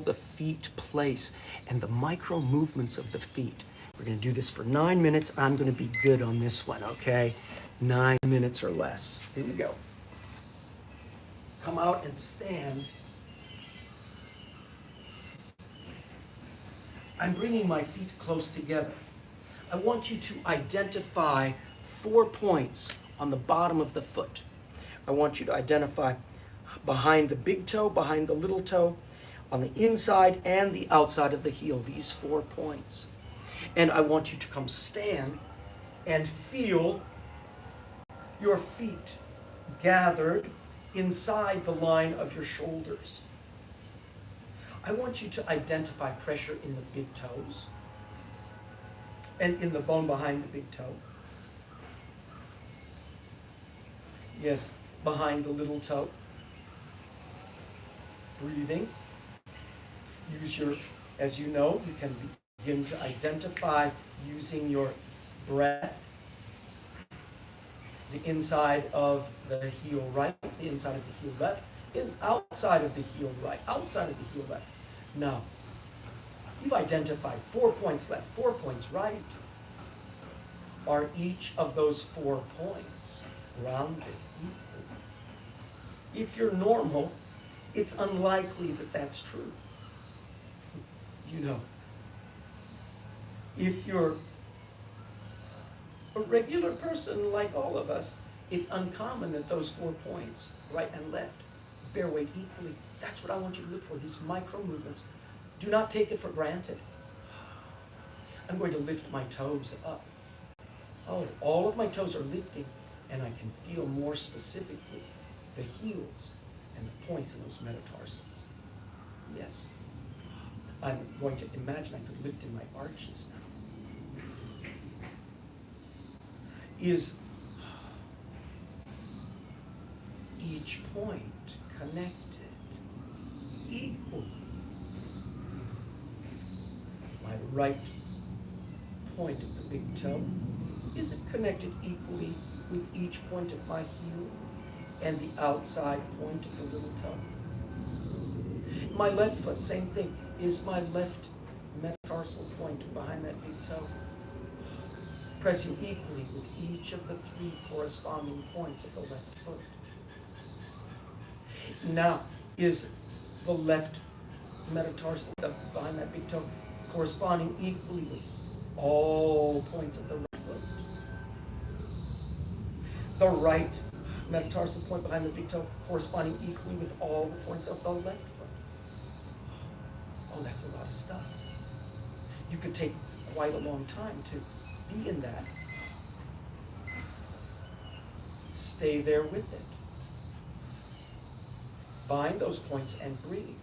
the feet place and the micro movements of the feet. We're going to do this for 9 minutes. I'm going to be good on this one, okay? 9 minutes or less. Here we go. Come out and stand. I'm bringing my feet close together. I want you to identify 4 points on the bottom of the foot. I want you to identify behind the big toe, behind the little toe, on the inside and the outside of the heel, these 4 points. And I want you to come stand and feel your feet gathered inside the line of your shoulders. I want you to identify pressure in the big toes and in the bone behind the big toe. Yes, behind the little toe. Breathing. Use your, as you know, you can begin to identify using your breath. The inside of the heel right, the inside of the heel left, is outside of the heel right, outside of the heel left. Now, you've identified 4 points left, 4 points right. Are each of those 4 points rounded equally? If you're normal, it's unlikely that that's true. You know. If you're a regular person like all of us, it's uncommon that those 4 points, right and left, bear weight equally. That's what I want you to look for, these micro movements. Do not take it for granted. I'm going to lift my toes up. Oh, all of my toes are lifting, and I can feel more specifically the heels and the points in those metatarsals. Yes. I'm going to imagine I could lift in my arches now. Is each point connected equally? My right point of the big toe, is it connected equally with each point of my heel and the outside point of the little toe? My left foot, same thing. Is my left metatarsal point behind that big toe pressing equally with each of the 3 corresponding points of the left foot? Now, is the left metatarsal behind that big toe corresponding equally with all points of the right foot? The right metatarsal point behind the big toe corresponding equally with all the points of the left foot? Oh, that's a lot of stuff. You could take quite a long time to be in that. Stay there with it. Find those points and breathe.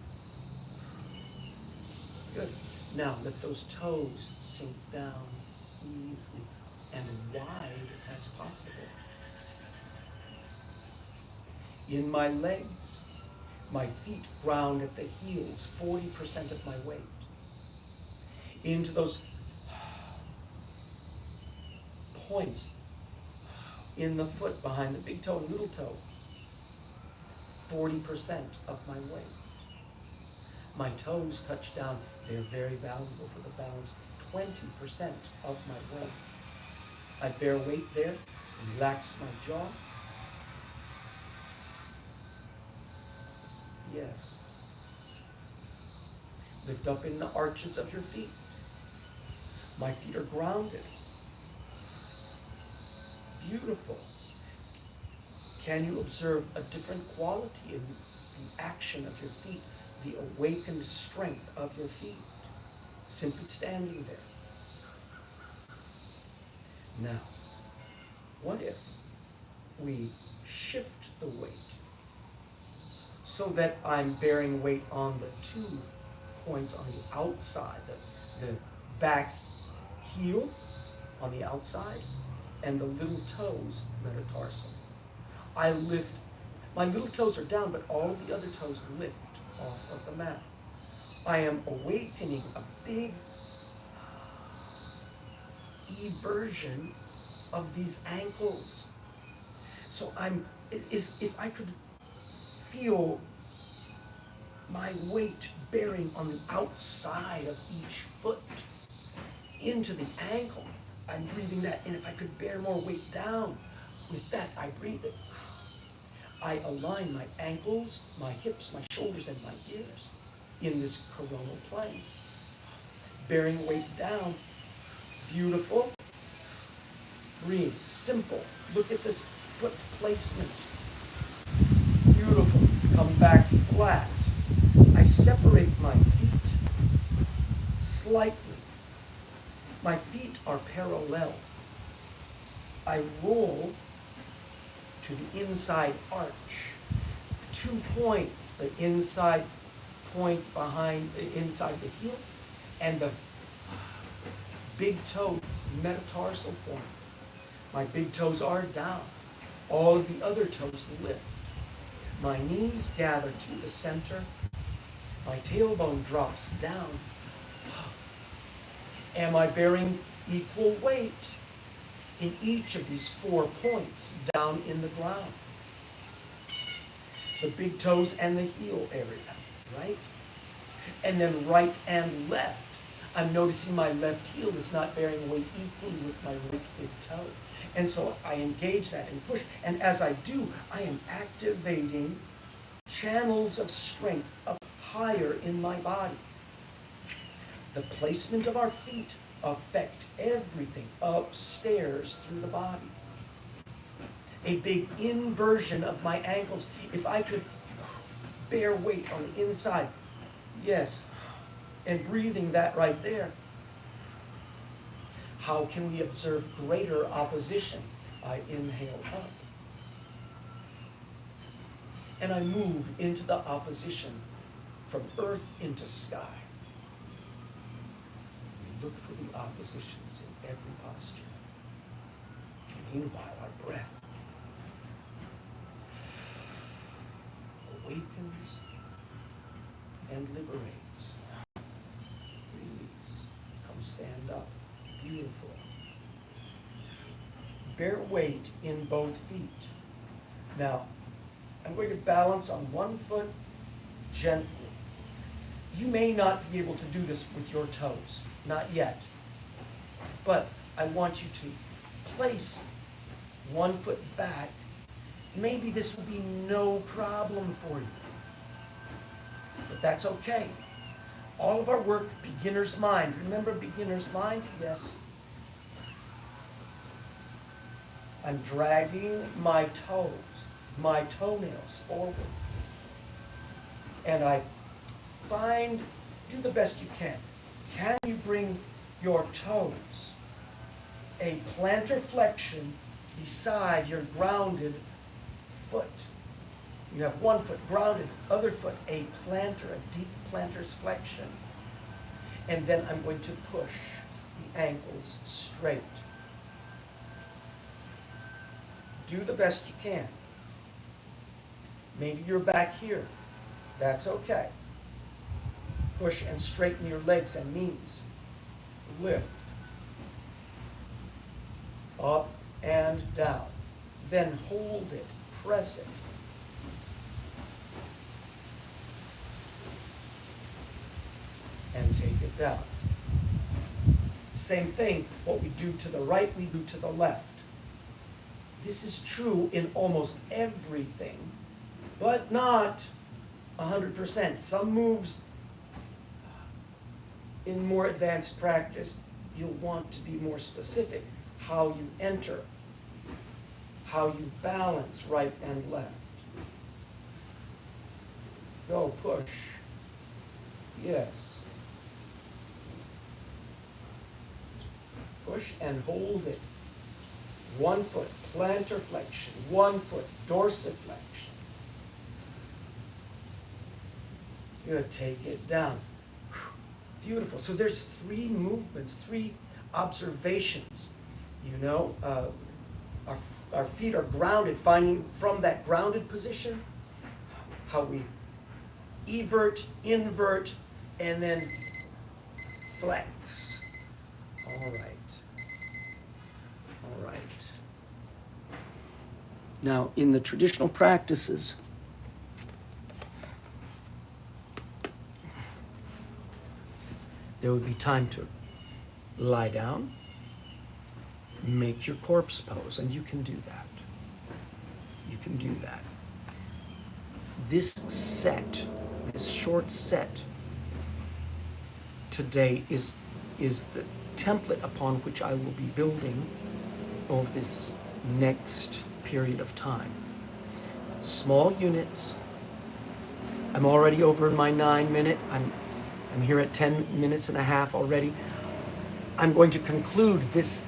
Good. Now let those toes sink down easily and wide as possible. In my legs, my feet ground at the heels, 40% of my weight. Into those points in the foot behind the big toe and little toe, 40% of my weight. My toes touch down. They're very valuable for the balance. 20% of my weight. I bear weight there, relax my jaw. Yes. Lift up in the arches of your feet. My feet are grounded. Beautiful. Can you observe a different quality in the action of your feet, the awakened strength of your feet, simply standing there? Now, what if we shift the weight so that I'm bearing weight on the 2 points on the outside, the back heel on the outside and the little toes metatarsal. I lift, my little toes are down, but all of the other toes lift off of the mat. I am awakening a big eversion of these ankles. So if I could feel my weight bearing on the outside of each foot into the ankle. I'm breathing that. And if I could bear more weight down, with that, I breathe it. I align my ankles, my hips, my shoulders, and my ears in this coronal plane. Bearing weight down. Beautiful. Breathe. Simple. Look at this foot placement. Beautiful. Come back flat. I separate my feet slightly. My feet are parallel. I roll to the inside arch. 2 points, the inside point behind, inside the heel, and the big toe, metatarsal point. My big toes are down. All of the other toes lift. My knees gather to the center. My tailbone drops down. Am I bearing equal weight in each of these 4 points down in the ground? The big toes and the heel area, right? And then right and left. I'm noticing my left heel is not bearing weight equally with my right big toe. And so I engage that and push. And as I do, I am activating channels of strength up higher in my body. The placement of our feet affect everything upstairs through the body. A big inversion of my ankles. If I could bear weight on the inside, yes, and breathing that right there. How can we observe greater opposition? I inhale up. And I move into the opposition from earth into sky. We look for the oppositions in every posture. Meanwhile, our breath awakens and liberates. Release. Come stand up. Beautiful. Bear weight in both feet. Now, I'm going to balance on one foot gently. You may not be able to do this with your toes, not yet. But I want you to place one foot back. Maybe this will be no problem for you. But that's okay. All of our work, beginner's mind. Remember beginner's mind? Yes. I'm dragging my toes, my toenails forward. And I do the best you can. Can you bring your toes a plantar flexion beside your grounded foot? You have one foot grounded, other foot a plantar, a deep plantar's flexion. And then I'm going to push the ankles straight. Do the best you can. Maybe you're back here. That's okay. Push and straighten your legs and knees. Lift. Up and down. Then hold it. Press it. And take it down. Same thing, what we do to the right, we do to the left. This is true in almost everything, but not 100%. Some moves in more advanced practice, you'll want to be more specific. How you enter, how you balance right and left. Go, push. Yes. Push and hold it. One foot, plantar flexion. One foot, dorsiflexion. Good, take it down. Beautiful. So there's 3 movements, 3 observations. You know, our feet are grounded, finding from that grounded position how we evert, invert, and then flex. All right. All right. Now, in the traditional practices, There would be time to lie down, make your corpse pose, and you can do that. You can do that. This set, this short set today is the template upon which I will be building over this next period of time. Small units. I'm already over my 9-minute. I'm here at 10 minutes and a half already. I'm going to conclude this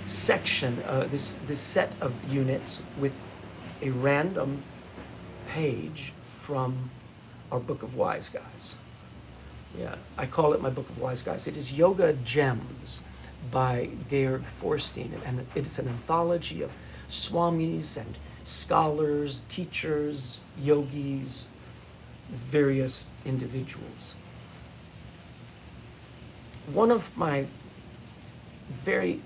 section, this set of units with a random page from our Book of Wise Guys. Yeah, I call it my Book of Wise Guys. It is Yoga Gems by Georg Forstein, and it's an anthology of swamis and scholars, teachers, yogis, various individuals. One of my very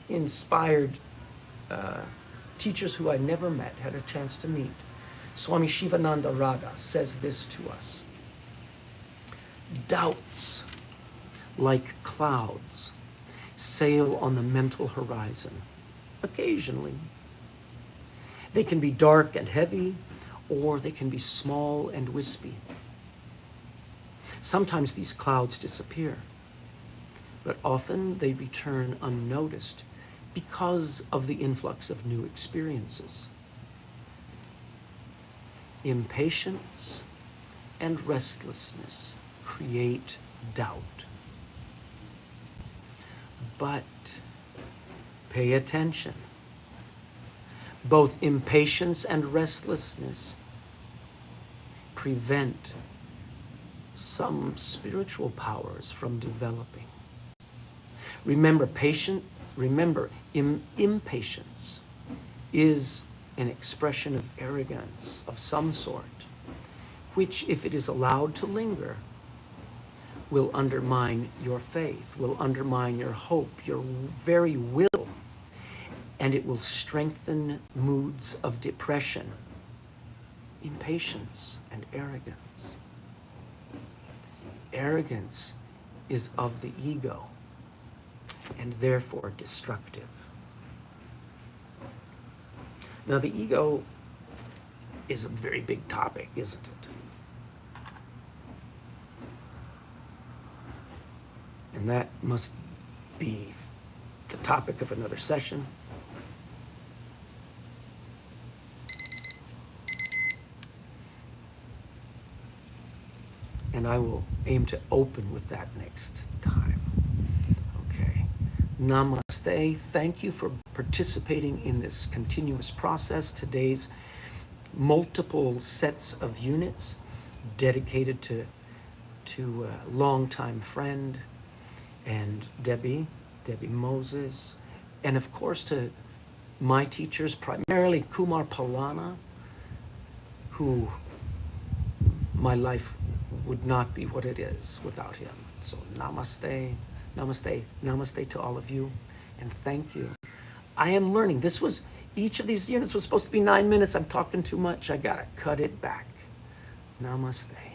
inspired teachers who I never met, had a chance to meet, Swami Shivananda Radha, says this to us: doubts, like clouds, sail on the mental horizon, occasionally. They can be dark and heavy, or they can be small and wispy. Sometimes these clouds disappear, but often they return unnoticed because of the influx of new experiences. Impatience and restlessness create doubt. But pay attention. Both impatience and restlessness prevent some spiritual powers from developing. Remember, impatience is an expression of arrogance of some sort, which, if it is allowed to linger, will undermine your faith, will undermine your hope, your very will, and it will strengthen moods of depression, impatience, and arrogance. Arrogance is of the ego, and therefore destructive. Now, the ego is a very big topic, isn't it? And that must be the topic of another session. And I will aim to open with that next time. Okay. Namaste. Thank you for participating in this continuous process. Today's multiple sets of units dedicated to a longtime friend and Debbie Moses, and of course to my teachers, primarily Kumar Palana, who my life would not be what it is without him. So namaste, namaste, namaste to all of you, and thank you. I am learning. Each of these units was supposed to be 9 minutes. I'm talking too much. I gotta cut it back. Namaste.